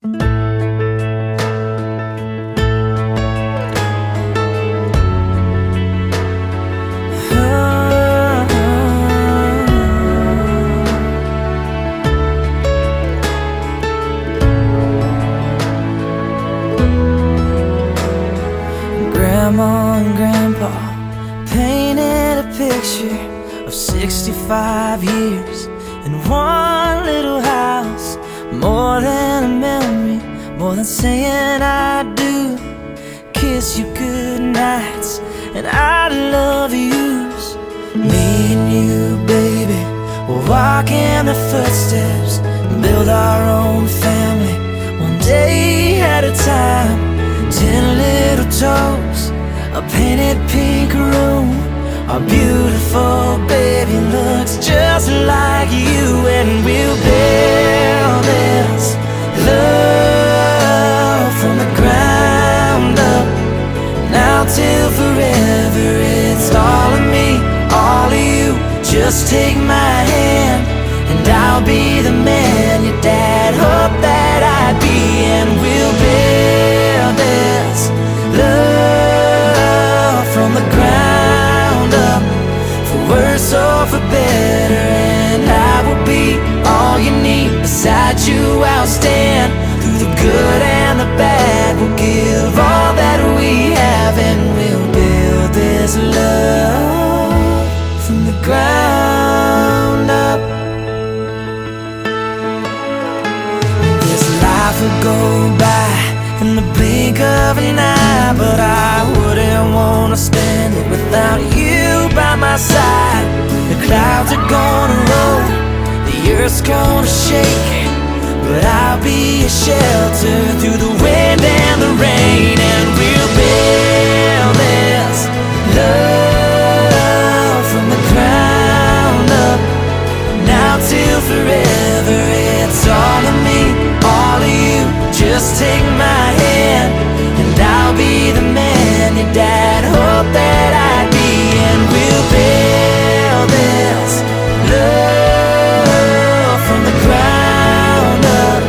Grandma and Grandpa painted a picture of 65 years in one little house. More than a memory, more than saying I do. Kiss you good nights and I love yous. Me and you, baby, we'll walk in the footsteps and build our own family, one day at a time. 10 little toes, a painted pink room. Our beautiful baby looks just like you. And we'll build this love from the ground up. Now till forever, it's all of me, all of you. Just take my hand and I'll be the man your dad hoped that I'd be. And we'll build this love from the ground up, for worse or for better. And I will be all you need. Beside you I'll stand through the good and the bad. We'll give all that we have and we'll build this love from the ground up. Life would go by in the blink of an eye, but I wouldn't want to spend it without you by my side. The clouds are gonna roll, the earth's gonna shake, but I'll be a shelter through the wind and the rain. And we'll build this love from the ground up. Now till forever, it's all of me, all of you. Just take my hand and I'll be the man your dad hoped that I'd be. And we'll build this love from the ground up,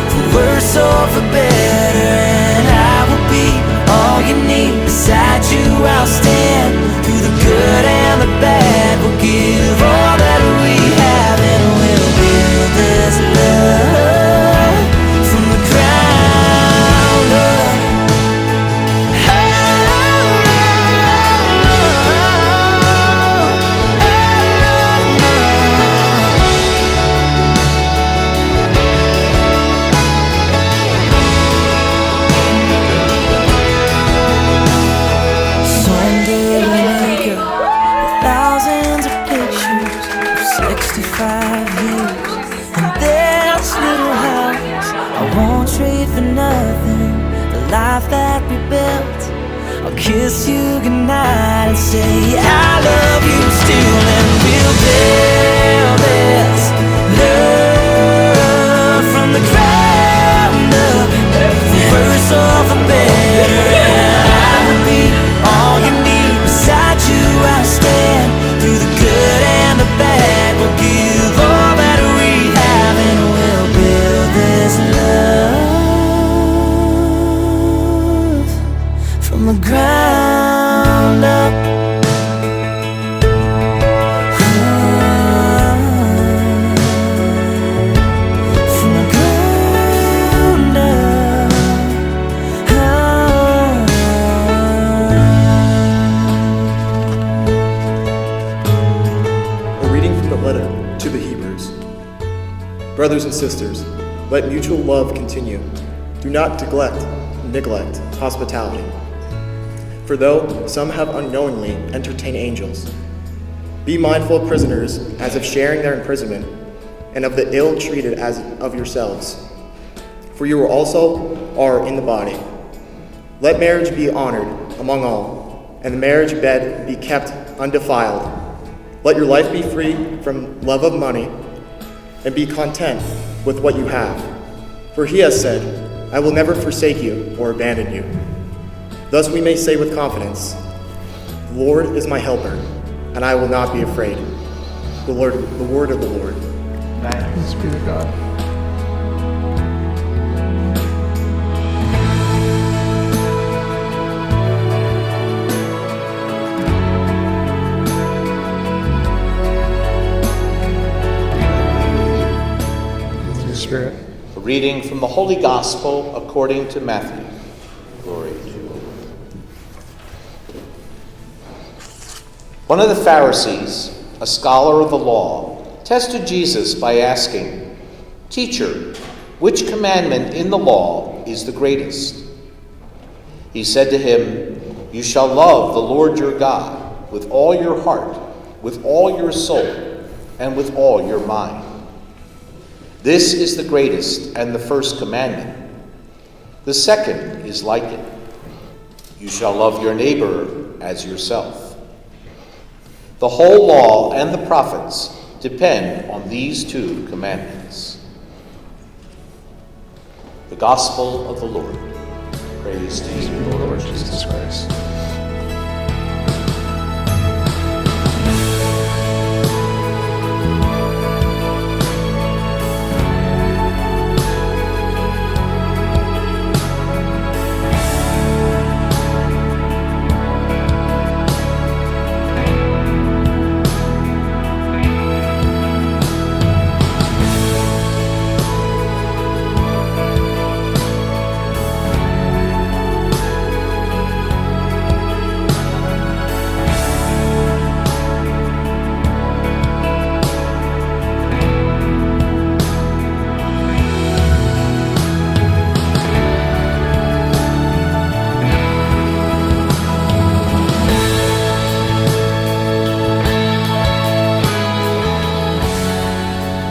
for worse or for better. And I will be all you need. Beside you I'll stand through the good and the bad. We'll give all that we have and we'll build this love from the ground up. Someday we'll wake up with thousands of pictures of 65 years in this little house. I won't trade for nothing the life that we built. I'll kiss you goodnight and say I love you still. And we'll build this love from the ground up, for worse or for better. And I will be all you need. Beside you I'll stand through the good and the bad. We'll give all that we have and we'll build this love from the ground up. From the ground up. A reading from the letter to the Hebrews. Brothers and sisters, let mutual love continue. Do not neglect hospitality. For though some have unknowingly entertained angels, be mindful of prisoners as of sharing their imprisonment, and of the ill treated as of yourselves. For you also are in the body. Let marriage be honored among all, and the marriage bed be kept undefiled. Let your life be free from love of money, and be content with what you have. For he has said, I will never forsake you or abandon you. Thus we may say with confidence, the Lord is my helper, and I will not be afraid. The word of the Lord. Thanks be to God. reading from the Holy Gospel according to Matthew. Glory to you, Lord. One of the Pharisees, a scholar of the law, tested Jesus by asking, "Teacher, which commandment in the law is the greatest?" He said to him, "You shall love the Lord your God with all your heart, with all your soul, and with all your mind. This is the greatest and the first commandment. The second is like it. You shall love your neighbor as yourself. The whole law and the prophets depend on these two commandments." The Gospel of the Lord. Praise to you, Lord Jesus Christ.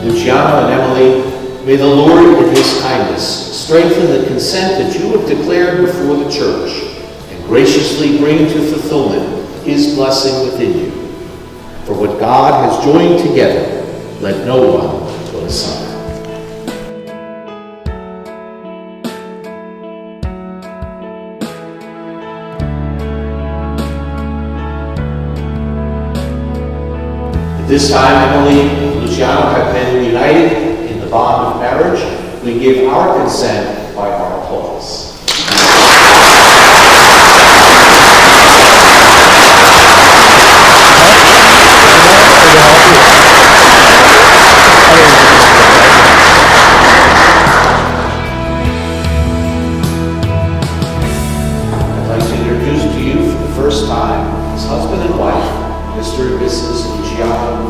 Luciano and Emily, may the Lord in his kindness strengthen the consent that you have declared before the church and graciously bring to fulfillment his blessing within you. For what God has joined together, let no one put asunder. At this time, Emily and Luciano have been united in the bond of marriage. We give our consent by our applause. I'd like to introduce to you for the first time as husband and wife, Mr. and Mrs. Luciano.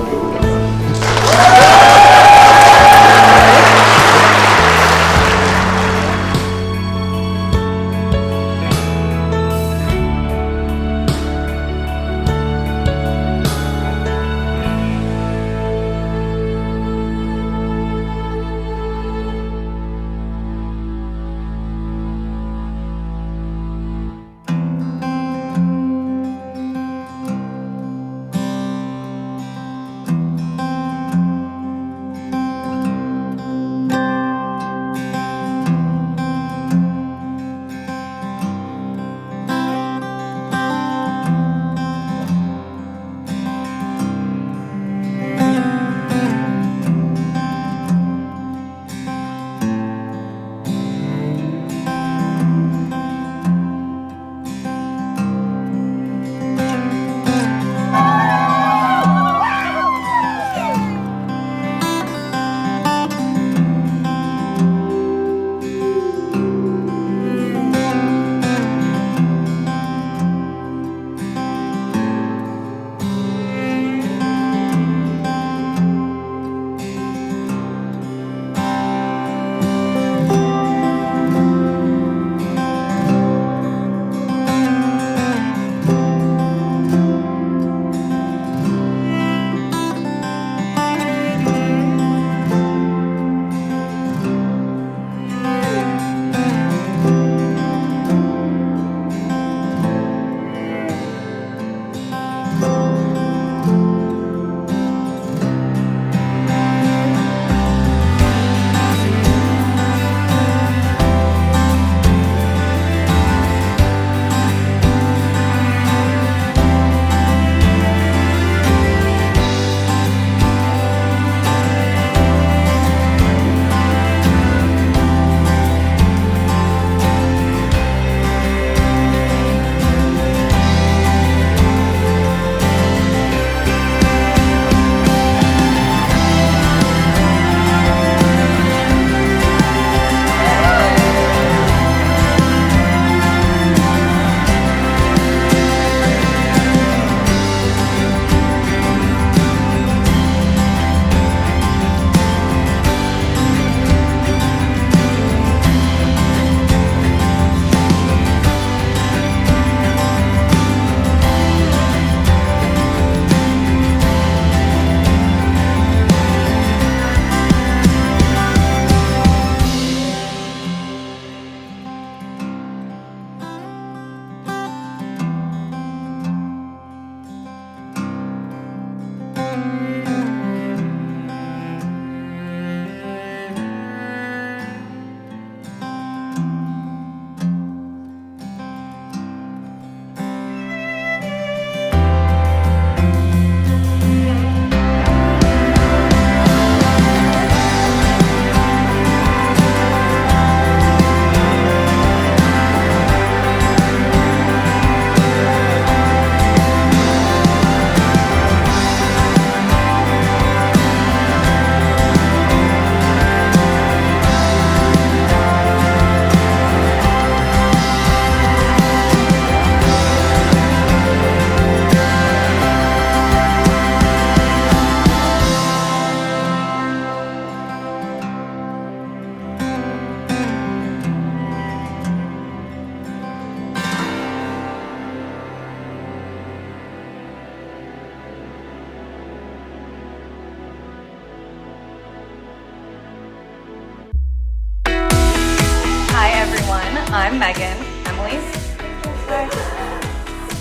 I'm Megan,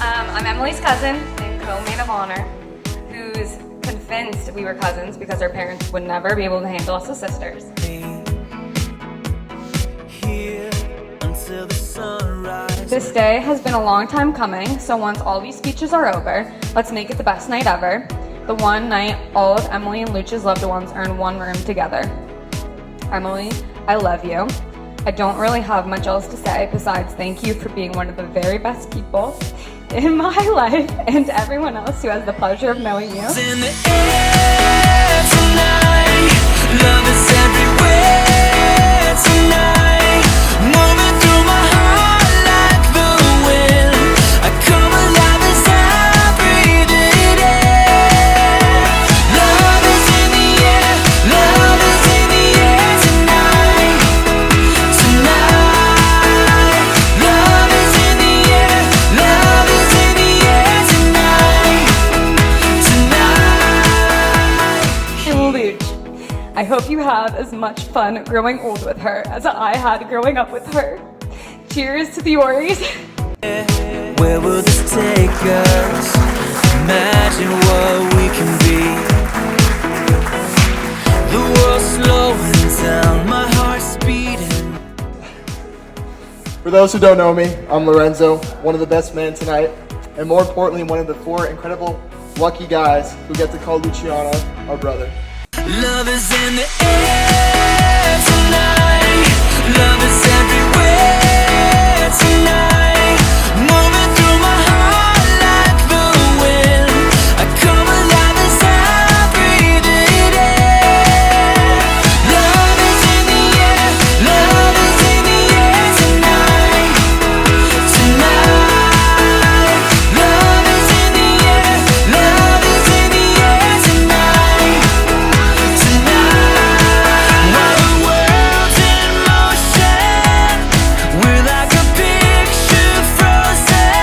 I'm Emily's cousin and co-maid of honor, who's convinced we were cousins because our parents would never be able to handle us as sisters. This day has been a long time coming, so once all these speeches are over, let's make it the best night ever. The one night all of Emily and Luch's loved ones are in one room together. Emily, I love you. I don't really have much else to say besides thank you for being one of the very best people in my life and to everyone else who has the pleasure of knowing you. It's in the air tonight. Love is everywhere tonight. Moving through my heart like the wind. I come alive as I breathe it in. Love is in the air. Love is in the air tonight. Tonight. Love is in the air. Love is in the air tonight. Tonight. And Luch, I hope you have as much fun growing old with her as I had growing up with her. Cheers to the Ories. Where will this take us? Imagine what we can be. The world's slowing down, my heart's beating. For those who don't know me, I'm Lorenzo, one of the best men tonight, and more importantly, one of the 4 incredible, lucky guys who get to call Luciano our brother. Love is in the air tonight. Love is everywhere tonight. Moving through my heart like the wind. I come alive as I breathe it in. Love is in the air. Love is in the air tonight. Tonight. Love is in the air. Love is in the air tonight. While the world's in motion, we're like a picture frozen.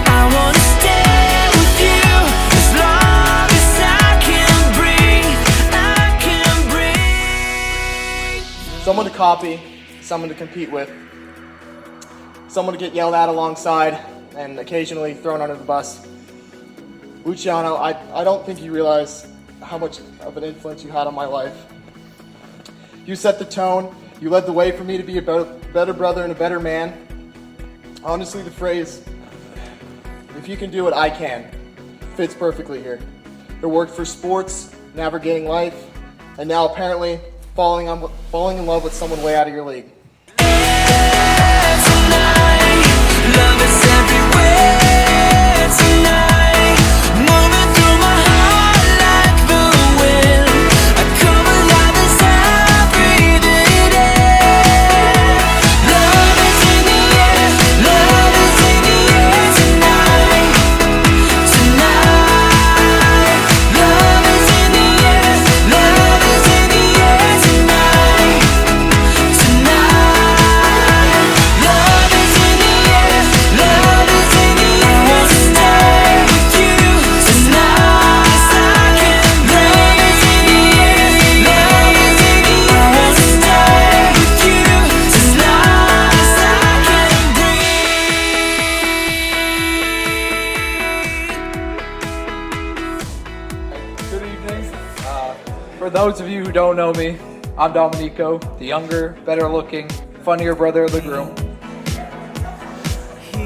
I wanna stay with you as long as I can breathe. I can breathe. Someone to copy, someone to compete with, someone to get yelled at alongside, and occasionally thrown under the bus. Luciano, I don't think you realize how much of an influence you had on my life. You set the tone, you led the way for me to be a better brother and a better man. Honestly, the phrase, if you can do it, I can, fits perfectly here. It worked for sports, navigating life, and now apparently falling in love with someone way out of your league. Tonight, love is everywhere tonight. Moving through my heart like the wind. I come alive as I breathe it in. Love is in the air. Love is in the air tonight. Tonight. Love is in the air. Love is in the air tonight. Tonight. For those of you who don't know me, I'm Dominico, the younger, better looking, funnier brother of the groom.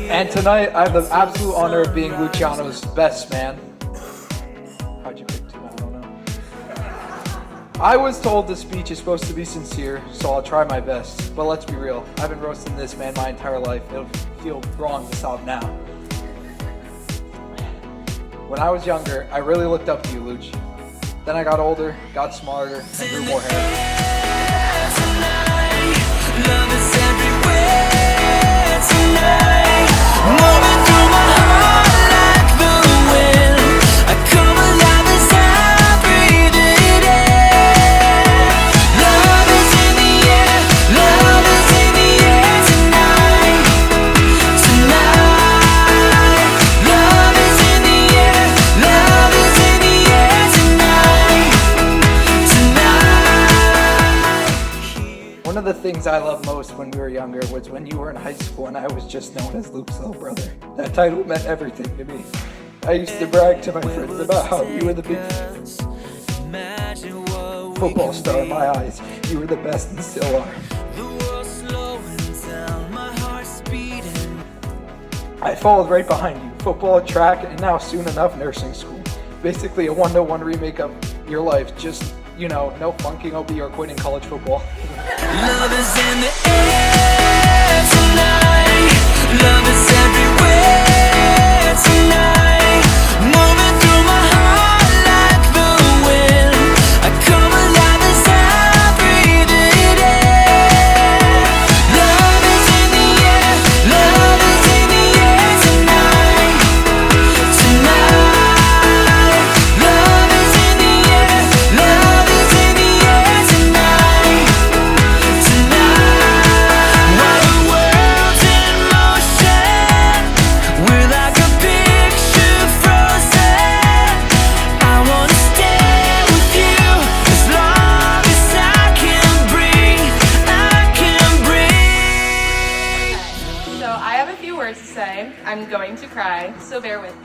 And tonight I have the absolute honor of being Luciano's best man. How'd you pick two? I don't know. I was told the speech is supposed to be sincere, so I'll try my best. But let's be real, I've been roasting this man my entire life. It'll feel wrong to stop now. When I was younger, I really looked up to you, Luch. Then I got older, got smarter, and grew more hair. Love is everywhere tonight. Moving through my heart like the wind. I come alive as I breathe it in. Love is in the air. Love is in the air tonight. Tonight. Love is in the air. Love is in the air tonight. Tonight. One of the things I loved most when we were younger was when you were in high school and I was just known as Luke's little brother. That title meant everything to me. I used to brag to my friends about how you were the big football star in my eyes. You were the best and still are. I followed right behind you. Football, track, and now soon enough nursing school. Basically a one-to-one remake of your life. Just, no funking OB or quitting college football. Love is in the air tonight. Love is everywhere tonight. Moving through my heart like the wind. I come alive as I breathe it in. Love is in the air. Love is in the air tonight. Tonight. Love is in the air. Love is in the air tonight. While the world's in motion, we're like a picture frozen. I wanna stay with you as long as I can breathe. I can breathe. So I have a few words to say. I'm going to cry, so bear with me.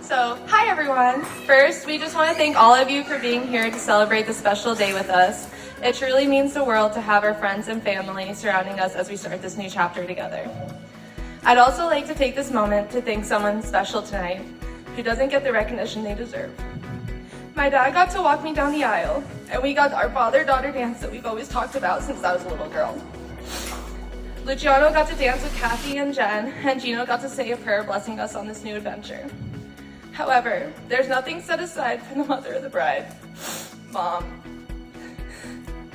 So, hi everyone. First, we just want to thank all of you for being here to celebrate this special day with us. It truly means the world to have our friends and family surrounding us as we start this new chapter together. I'd also like to take this moment to thank someone special tonight who doesn't get the recognition they deserve. My dad got to walk me down the aisle, and we got our father-daughter dance that we've always talked about since I was a little girl. Luciano got to dance with Kathy and Jen, and Gino got to say a prayer blessing us on this new adventure. However, there's nothing set aside for the mother of the bride, Mom.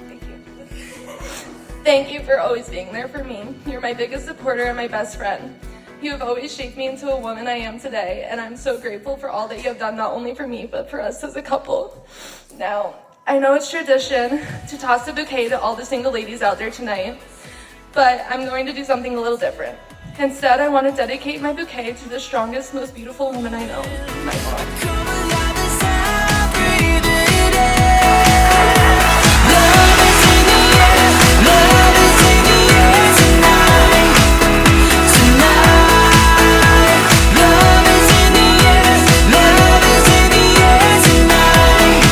Thank you. Thank you for always being there for me. You're my biggest supporter and my best friend. You have always shaped me into a woman I am today, and I'm so grateful for all that you have done, not only for me, but for us as a couple. Now, I know it's tradition to toss a bouquet to all the single ladies out there tonight, but I'm going to do something a little different. Instead, I want to dedicate my bouquet to the strongest, most beautiful woman I know, my mom. Come alive as I breathe it in. Love is in the air. Love is in the air tonight. Tonight. Love is in the air. Love is in the air tonight.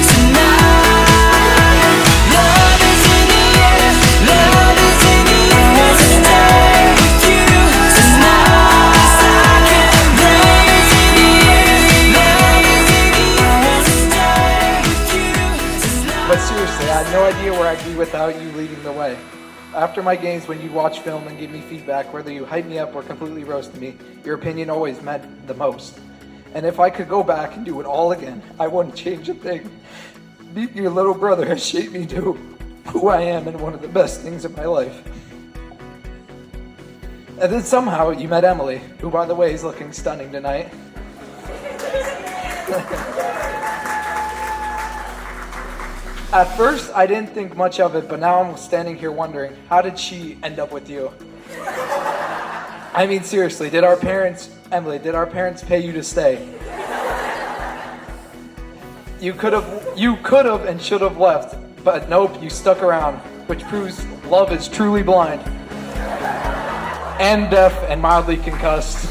Tonight. Love is in the air. Love is in the air tonight. With you tonight, I can breathe. Love is in the air. Stay with you tonight. But seriously, I had no idea where I'd be without you leading the way. After my games, when you'd watch film and give me feedback, whether you hype me up or completely roasted me, your opinion always meant the most. And if I could go back and do it all again, I wouldn't change a thing. Being your little brother has shaped me to who I am and one of the best things in my life. And then somehow you met Emily, who by the way is looking stunning tonight. At first, I didn't think much of it, but now I'm standing here wondering, how did she end up with you? I mean, seriously, Emily, did our parents pay you to stay? You could have and should have left, but nope, you stuck around, which proves love is truly blind. And deaf and mildly concussed.